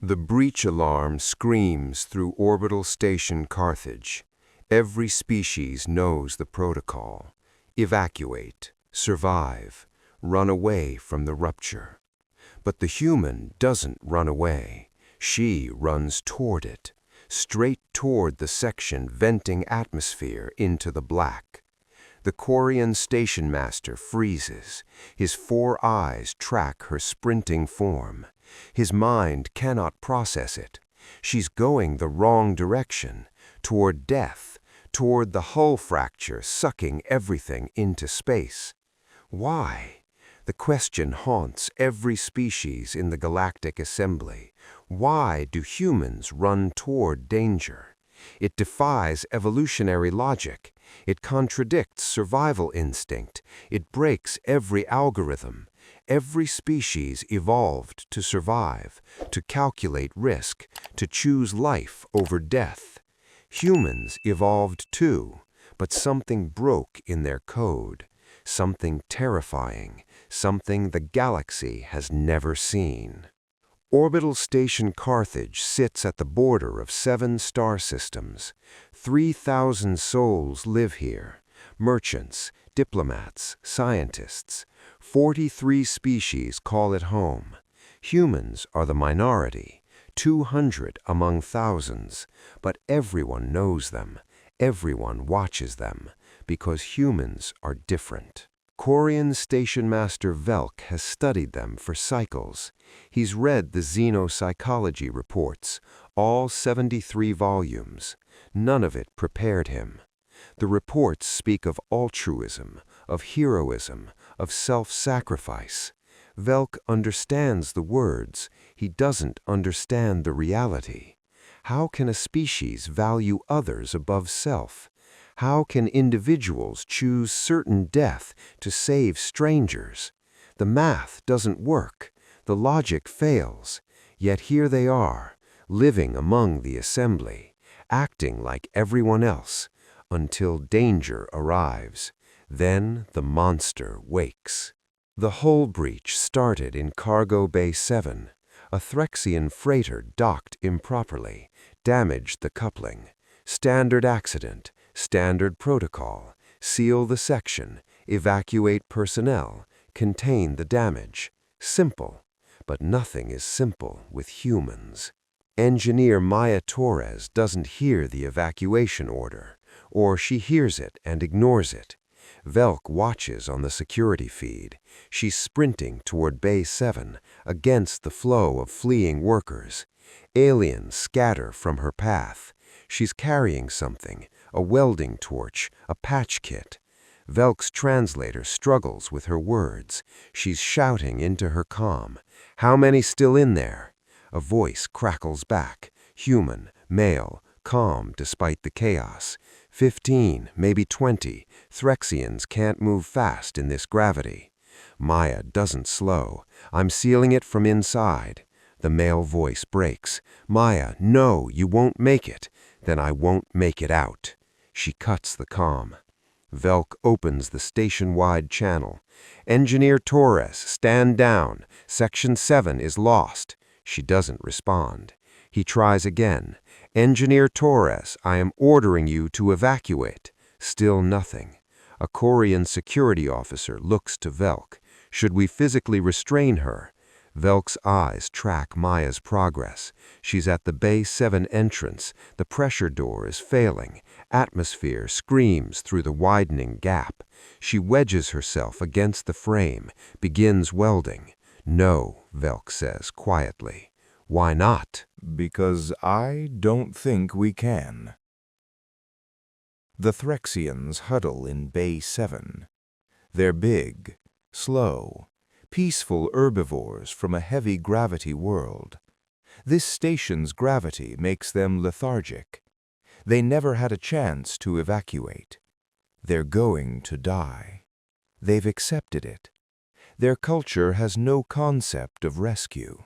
The breach alarm screams through Orbital Station Carthage. Every species knows the protocol. Evacuate, survive, run away from the rupture. But the human doesn't run away. She runs toward it, straight toward the section venting atmosphere into the black. The Quarian station master freezes. His 4 eyes track her sprinting form. His mind cannot process it. She's going the wrong direction, toward death, toward the hull fracture sucking everything into space. Why? The question haunts every species in the galactic assembly. Why do humans run toward danger? It defies evolutionary logic. It contradicts survival instinct. It breaks every algorithm. Every species evolved to survive, to calculate risk, to choose life over death. Humans evolved too, but something broke in their code. Something terrifying, something the galaxy has never seen. Orbital Station Carthage sits at the border of 7 star systems. 3,000 souls live here. Merchants, diplomats, scientists. 43 species call it home. Humans are the minority, 200 among thousands, but everyone knows them. Everyone watches them, because humans are different. Quarian Station Master Velk has studied them for cycles. He's read the xenopsychology reports, all 73 volumes. None of it prepared him. The reports speak of altruism, of heroism, of self-sacrifice. Velk understands the words. He doesn't understand the reality. How can a species value others above self? How can individuals choose certain death to save strangers? The math doesn't work. The logic fails. Yet here they are, living among the assembly, acting like everyone else, until danger arrives. Then the monster wakes. The hull breach started in Cargo Bay 7. A Threxian freighter docked improperly, damaged the coupling. Standard accident, standard protocol. Seal the section, evacuate personnel, contain the damage. Simple, but nothing is simple with humans. Engineer Maya Torres doesn't hear the evacuation order, or she hears it and ignores it. Velk watches on the security feed. She's sprinting toward Bay 7, against the flow of fleeing workers. Aliens scatter from her path. She's carrying something, a welding torch, a patch kit. Velk's translator struggles with her words. She's shouting into her comm. "How many still in there?" A voice crackles back. Human, male, calm despite the chaos. 15, maybe 20. Threxians can't move fast in this gravity. Maya doesn't slow. "I'm sealing it from inside." The male voice breaks. "Maya, no, you won't make it." "Then I won't make it out." She cuts the comm. Velk opens the station-wide channel. "Engineer Torres, stand down. Section 7 is lost." She doesn't respond. He tries again. "Engineer Torres, I am ordering you to evacuate." Still nothing. A Quarian security officer looks to Velk. "Should we physically restrain her?" Velk's eyes track Maya's progress. She's at the Bay 7 entrance. The pressure door is failing. Atmosphere screams through the widening gap. She wedges herself against the frame, begins welding. "No," Velk says quietly. "Why not?" "Because I don't think we can." The Threxians huddle in Bay 7. They're big, slow, peaceful herbivores from a heavy gravity world. This station's gravity makes them lethargic. They never had a chance to evacuate. They're going to die. They've accepted it. Their culture has no concept of rescue.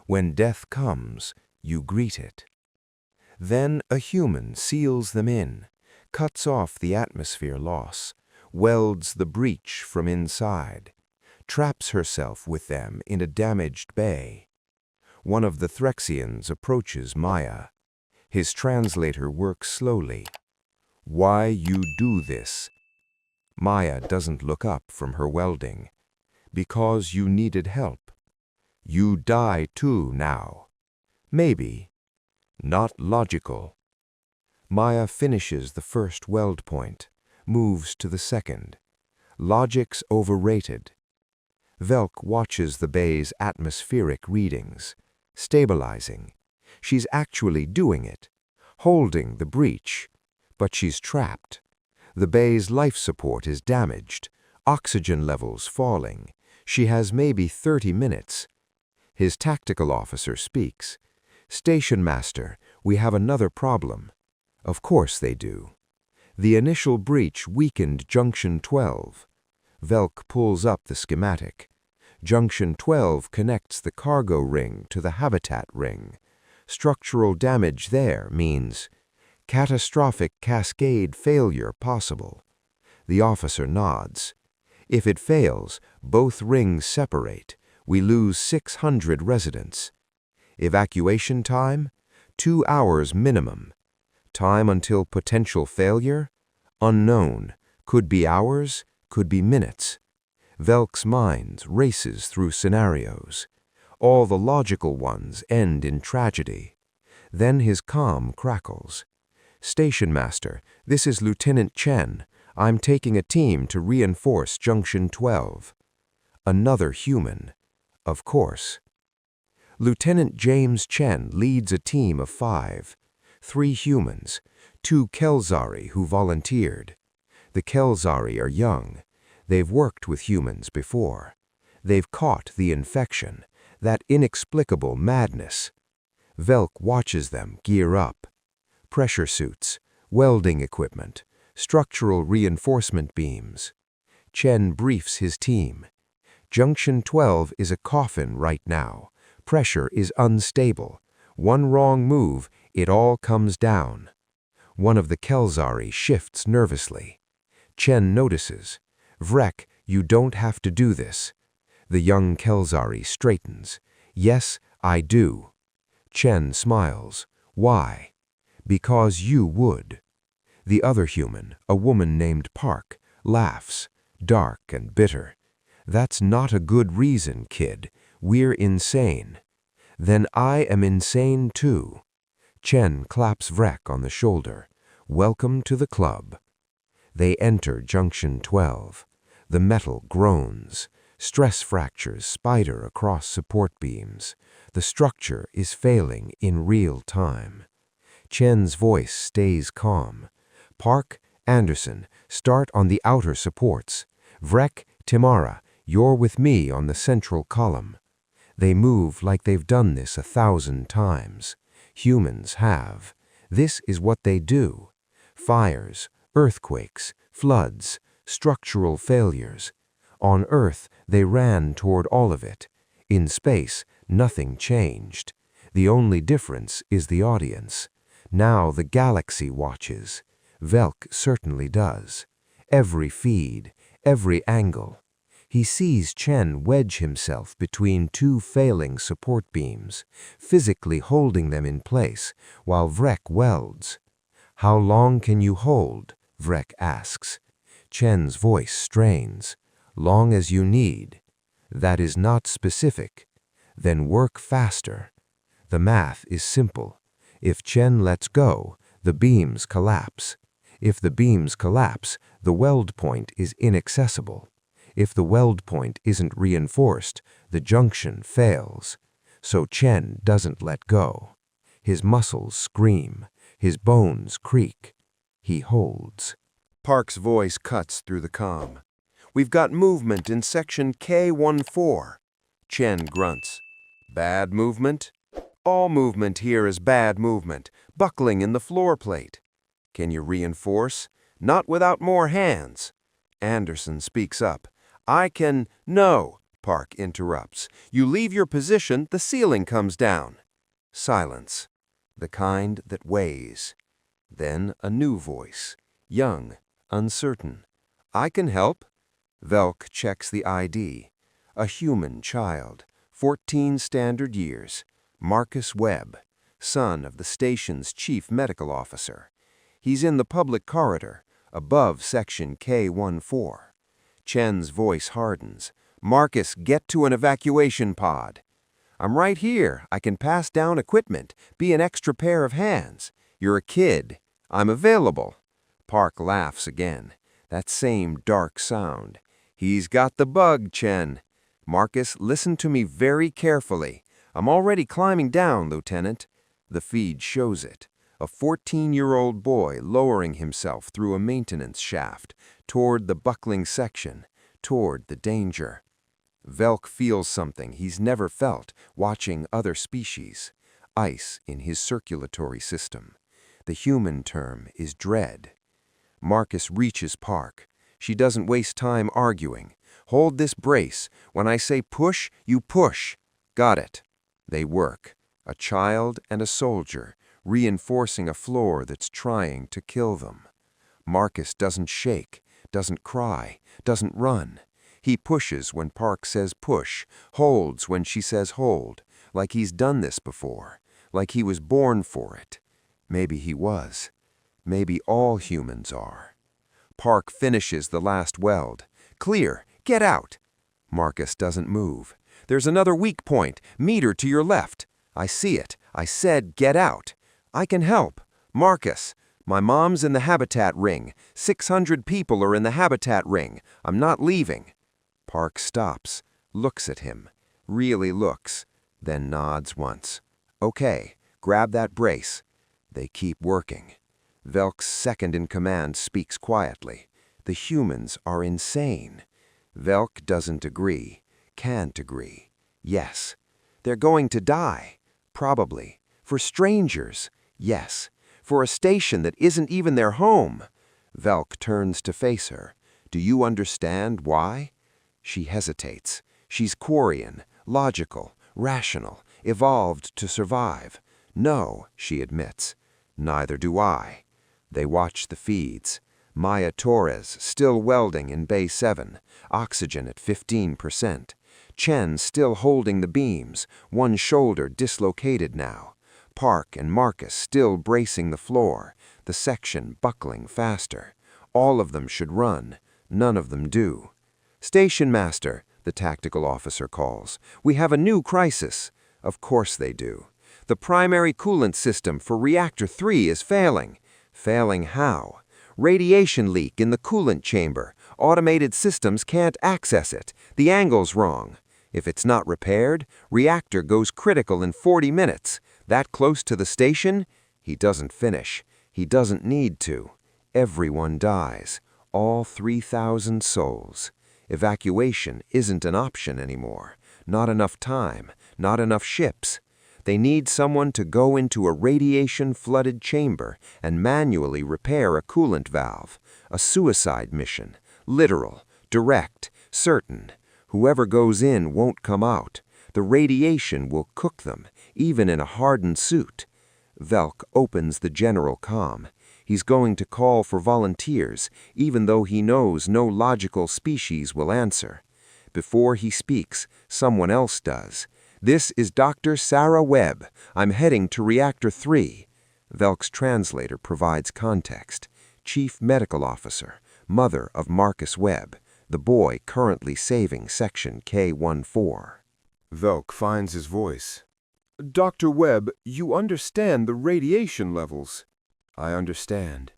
When death comes, you greet it. Then a human seals them in, cuts off the atmosphere loss, welds the breach from inside, traps herself with them in a damaged bay. One of the Threxians approaches Maya. His translator works slowly. "Why you do this?" Maya doesn't look up from her welding. "Because you needed help. You die too now." "Maybe. Not logical." Maya finishes the first weld point, moves to the second. Logic's overrated. Velk watches the bay's atmospheric readings, stabilizing. She's actually doing it, holding the breach, but she's trapped. The bay's life support is damaged, oxygen levels falling. She has maybe 30 minutes. His tactical officer speaks. "Station Master, we have another problem." Of course they do. The initial breach weakened Junction 12. Velk pulls up the schematic. Junction 12 connects the cargo ring to the habitat ring. Structural damage there means catastrophic cascade failure possible. The officer nods. If it fails, both rings separate. We lose 600 residents. Evacuation time? 2 hours minimum. Time until potential failure? Unknown. Could be hours, could be minutes. Velk's mind races through scenarios. All the logical ones end in tragedy. Then his calm crackles. "Station Master, this is Lieutenant Chen. I'm taking a team to reinforce Junction 12. Another human. Of course. Lieutenant James Chen leads a team of 5. 3 humans, 2 Kelzari who volunteered. The Kelzari are young. They've worked with humans before. They've caught the infection, that inexplicable madness. Velk watches them gear up. Pressure suits, welding equipment, structural reinforcement beams. Chen briefs his team. Junction 12 is a coffin right now. Pressure is unstable. One wrong move, it all comes down. One of the Kelzari shifts nervously. Chen notices. "Vrek, you don't have to do this." The young Kelzari straightens. "Yes, I do." Chen smiles. "Why?" "Because you would." The other human, a woman named Park, laughs, dark and bitter. "That's not a good reason, kid. We're insane." "Then I am insane too." Chen claps Vrek on the shoulder. "Welcome to the club." They enter Junction 12. The metal groans. Stress fractures spider across support beams. The structure is failing in real time. Chen's voice stays calm. "Park, Anderson, start on the outer supports. Vrek, Timara, you're with me on the central column." They move like they've done this 1,000 times. Humans have. This is what they do. Fires, earthquakes, floods, structural failures. On Earth, they ran toward all of it. In space, nothing changed. The only difference is the audience. Now the galaxy watches. Velk certainly does. Every feed, every angle. He sees Chen wedge himself between 2 failing support beams, physically holding them in place, while Vrek welds. "How long can you hold?" Vrek asks. Chen's voice strains. "Long as you need." "That is not specific." "Then work faster." The math is simple. If Chen lets go, the beams collapse. If the beams collapse, the weld point is inaccessible. If the weld point isn't reinforced, the junction fails. So Chen doesn't let go. His muscles scream. His bones creak. He holds. Park's voice cuts through the comm. "We've got movement in section K14. Chen grunts. "Bad movement?" "All movement here is bad movement. Buckling in the floor plate." "Can you reinforce?" "Not without more hands." Anderson speaks up. "I can—" "No," Park interrupts. "You leave your position, the ceiling comes down." Silence. The kind that weighs. Then a new voice. Young, uncertain. "I can help." Velk checks the ID. A human child, 14 standard years. Marcus Webb, son of the station's chief medical officer. He's in the public corridor, above section K14. Chen's voice hardens. "Marcus, get to an evacuation pod." "I'm right here. I can pass down equipment, be an extra pair of hands. You're a kid. I'm available." Park laughs again. That same dark sound. "He's got the bug, Chen." "Marcus, listen to me very carefully. I'm already climbing down, Lieutenant." The feed shows it. A 14-year-old boy lowering himself through a maintenance shaft, toward the buckling section, toward the danger. Velk feels something he's never felt watching other species. Ice in his circulatory system. The human term is dread. Marcus reaches Park. She doesn't waste time arguing. "Hold this brace. When I say push, you push." "Got it." They work. A child and a soldier, reinforcing a floor that's trying to kill them. Marcus doesn't shake, doesn't cry, doesn't run. He pushes when Park says push, holds when she says hold, like he's done this before, like he was born for it. Maybe he was. Maybe all humans are. Park finishes the last weld. "Clear, get out." Marcus doesn't move. "There's another weak point, meter to your left." "I see it. I said get out." "I can help." "Marcus, my mom's in the habitat ring. 600 people are in the habitat ring. I'm not leaving." Park stops, looks at him, really looks, then nods once. "Okay, grab that brace." They keep working. Velk's second-in-command speaks quietly. The humans are insane. Velk doesn't agree, can't agree. Yes. They're going to die. Probably. For strangers. Yes. For a station that isn't even their home. Velk turns to face her. "Do you understand why?" She hesitates. She's Quarian, logical, rational, evolved to survive. "No," she admits. "Neither do I." They watch the feeds. Maya Torres still welding in Bay 7, oxygen at 15%. Chen still holding the beams, one shoulder dislocated now. Park and Marcus still bracing the floor, the section buckling faster. All of them should run. None of them do. "Station Master," the tactical officer calls. "We have a new crisis." Of course they do. "The primary coolant system for Reactor 3 is failing." Failing how? "Radiation leak in the coolant chamber. Automated systems can't access it. The angle's wrong. If it's not repaired, reactor goes critical in 40 minutes. That close to the station?" He doesn't finish. He doesn't need to. Everyone dies. All 3,000 souls. Evacuation isn't an option anymore. Not enough time. Not enough ships. They need someone to go into a radiation-flooded chamber and manually repair a coolant valve. A suicide mission. Literal. Direct. Certain. Whoever goes in won't come out. The radiation will cook them, even in a hardened suit. Velk opens the general comm. He's going to call for volunteers, even though he knows no logical species will answer. Before he speaks, someone else does. "This is Dr. Sarah Webb. I'm heading to Reactor 3. Velk's translator provides context. Chief Medical Officer, mother of Marcus Webb, the boy currently saving Section K14. Velk finds his voice. "Dr. Webb, you understand the radiation levels." "I understand."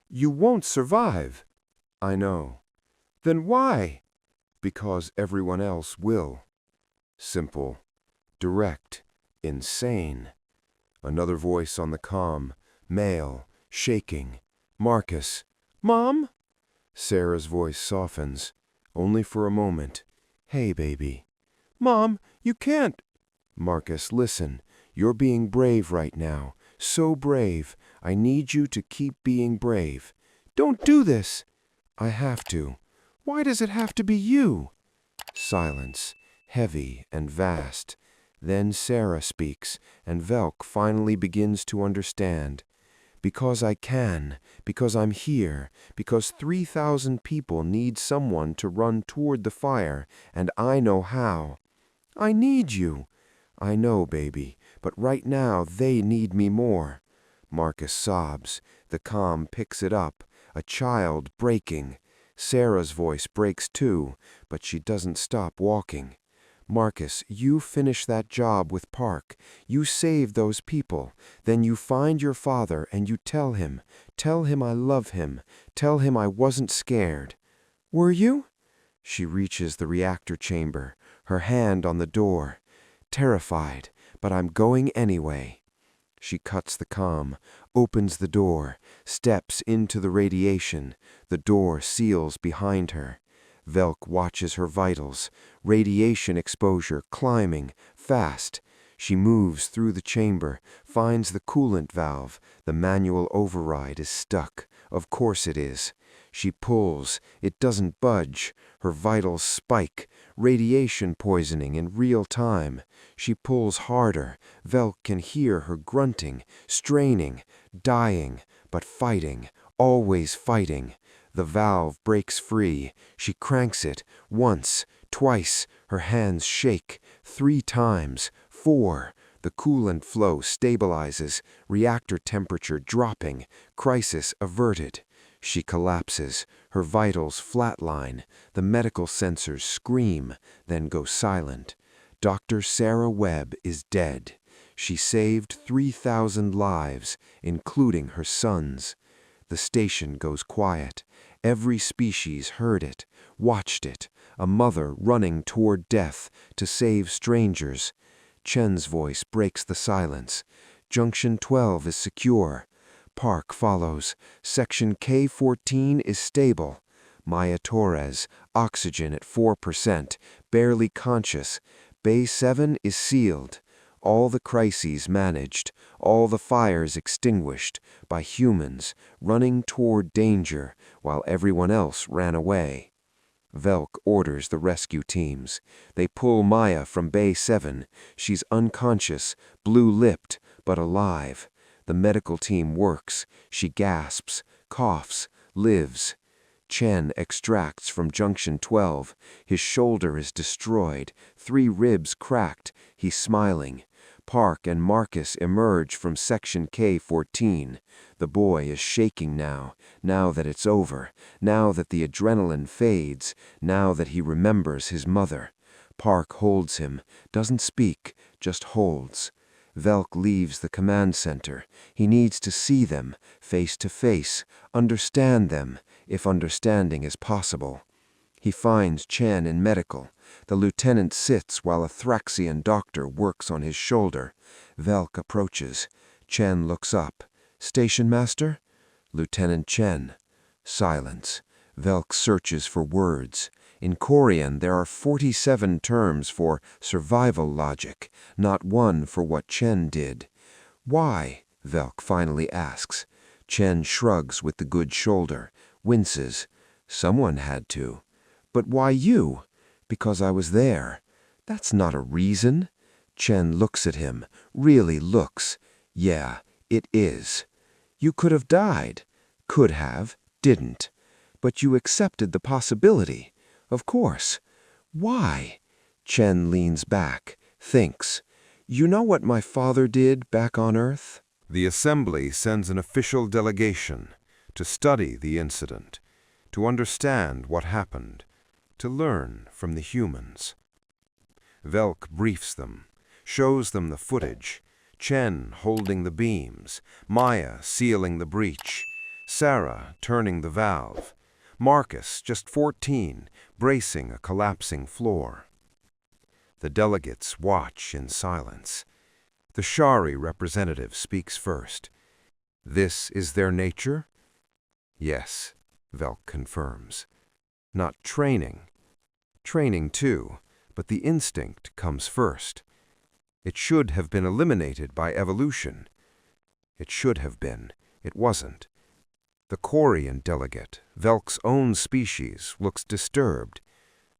"You won't survive." "I know." "Then why?" "Because everyone else will." Simple. Direct. Insane. Another voice on the comm. Male. Shaking. "Marcus." "Mom?" Sarah's voice softens. Only for a moment. "Hey, baby." "Mom, you can't." "Marcus, listen. You're being brave right now. So brave. I need you to keep being brave." "Don't do this." "I have to." "Why does it have to be you?" Silence. Heavy and vast. Then Sarah speaks, and Velk finally begins to understand. "Because I can, because I'm here, because 3,000 people need someone to run toward the fire, and I know how." "I need you." "I know, baby, but right now they need me more. Marcus sobs. The comm picks it up. A child breaking. Sarah's voice breaks too, but she doesn't stop walking. Marcus, you finish that job with Park. You save those people. Then you find your father and you tell him. Tell him I love him. Tell him I wasn't scared. Were you? She reaches the reactor chamber, her hand on the door. Terrified, but I'm going anyway. She cuts the comm, opens the door, steps into the radiation. The door seals behind her. Velk watches her vitals, radiation exposure climbing, fast. She moves through the chamber, finds the coolant valve. The manual override is stuck. Of course it is. She pulls. It doesn't budge. Her vitals spike. Radiation poisoning in real time. She pulls harder. Velk can hear her grunting, straining, dying, but fighting, always fighting. The valve breaks free. She cranks it. Once, twice. Her hands shake. 3 times. 4. The coolant flow stabilizes. Reactor temperature dropping. Crisis averted. She collapses. Her vitals flatline. The medical sensors scream, then go silent. Dr. Sarah Webb is dead. She saved 3,000 lives, including her son's. The station goes quiet. Every species heard it, watched it. A mother running toward death to save strangers. Chen's voice breaks the silence. Junction 12 is secure. Park follows. Section K-14 is stable. Maya Torres, oxygen at 4%, barely conscious. Bay 7 is sealed. All the crises managed, all the fires extinguished by humans running toward danger while everyone else ran away. Velk orders the rescue teams. They pull Maya from Bay 7. She's unconscious, blue-lipped, but alive. The medical team works. She gasps, coughs, lives. Chen extracts from Junction 12. His shoulder is destroyed, 3 ribs cracked. He's smiling. Park and Marcus emerge from Section K-14. The boy is shaking now that it's over, now that the adrenaline fades, now that he remembers his mother. Park holds him, doesn't speak, just holds. Velk leaves the command center. He needs to see them, face to face, understand them, if understanding is possible. He finds Chen in medical. The lieutenant sits while a Threxian doctor works on his shoulder. Velk approaches. Chen looks up. Station master? Lieutenant Chen. Silence. Velk searches for words. In Korean, there are 47 terms for survival logic, not one for what Chen did. Why? Velk finally asks. Chen shrugs with the good shoulder, winces. Someone had to. But why you? Because I was there. That's not a reason. Chen looks at him, really looks. Yeah, it is. You could have died. Could have, didn't. But you accepted the possibility. Of course. Why? Chen leans back, thinks. You know what my father did back on Earth? The Assembly sends an official delegation to study the incident, to understand what happened, to learn from the humans. Velk briefs them, shows them the footage, Chen holding the beams, Maya sealing the breach, Sarah turning the valve, Marcus, just 14, bracing a collapsing floor. The delegates watch in silence. The Shari representative speaks first. This is their nature? Yes, Velk confirms. Not training. Training too, but the instinct comes first. It should have been eliminated by evolution. It should have been. It wasn't. The Korean delegate, Velk's own species, looks disturbed.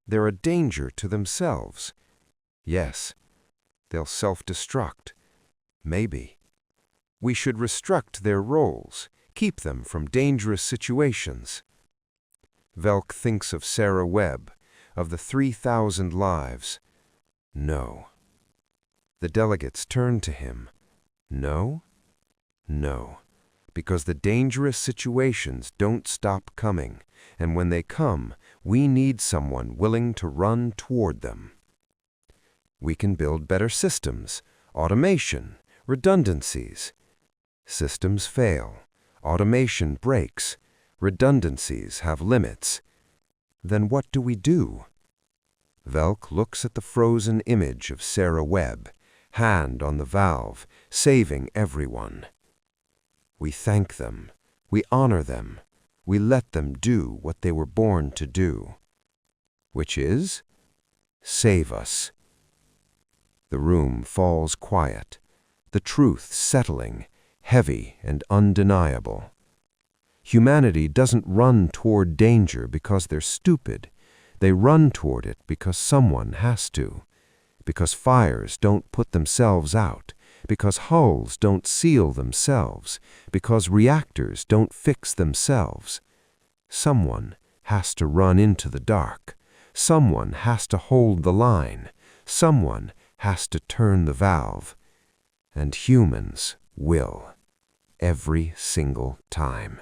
They're a danger to themselves. Yes, they'll self-destruct. Maybe. We should restrict their roles, keep them from dangerous situations. Velk thinks of Sarah Webb, of the 3,000 lives. No. The delegates turned to him. No? No. Because the dangerous situations don't stop coming, and when they come, we need someone willing to run toward them. We can build better systems, automation, redundancies. Systems fail, automation breaks, redundancies have limits. Then what do we do? Velk looks at the frozen image of Sarah Webb, hand on the valve, saving everyone. We thank them, we honor them, we let them do what they were born to do. Which is? Save us. The room falls quiet, the truth settling, heavy and undeniable. Humanity doesn't run toward danger because they're stupid. They run toward it because someone has to. Because fires don't put themselves out. Because hulls don't seal themselves. Because reactors don't fix themselves. Someone has to run into the dark. Someone has to hold the line. Someone has to turn the valve. And humans will. Every single time.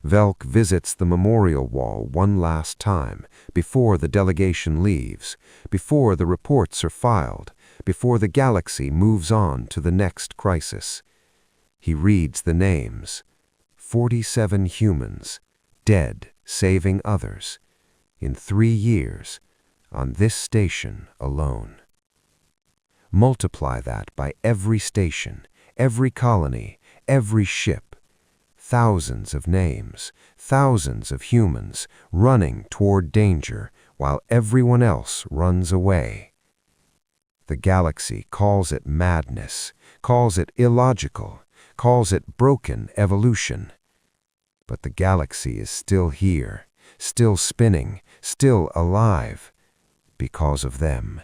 Velk visits the memorial wall one last time, before the delegation leaves, before the reports are filed, before the galaxy moves on to the next crisis. He reads the names. 47 humans, dead saving others, in 3 years, on this station alone. Multiply that by every station, every colony, every ship. Thousands of names, thousands of humans running toward danger while everyone else runs away. The galaxy calls it madness, calls it illogical, calls it broken evolution. But the galaxy is still here, still spinning, still alive, because of them.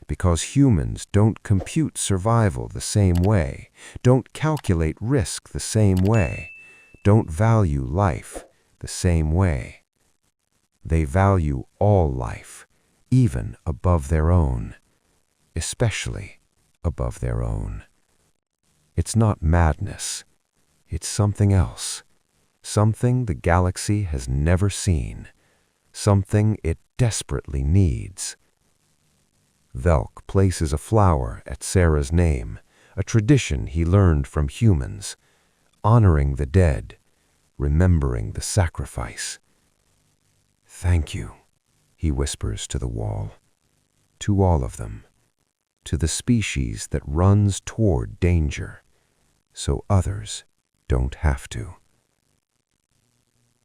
Because humans don't compute survival the same way, don't calculate risk the same way, don't value life the same way. They value all life, even above their own, especially above their own. It's not madness, it's something else, something the galaxy has never seen, something it desperately needs. Velk places a flower at Sarah's name, a tradition he learned from humans, honoring the dead, remembering the sacrifice. Thank you, he whispers to the wall, to all of them, to the species that runs toward danger, so others don't have to.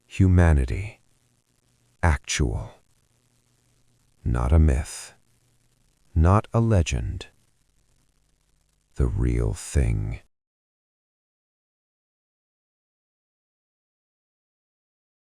Humanity, actual, not a myth. Not a legend. The real thing.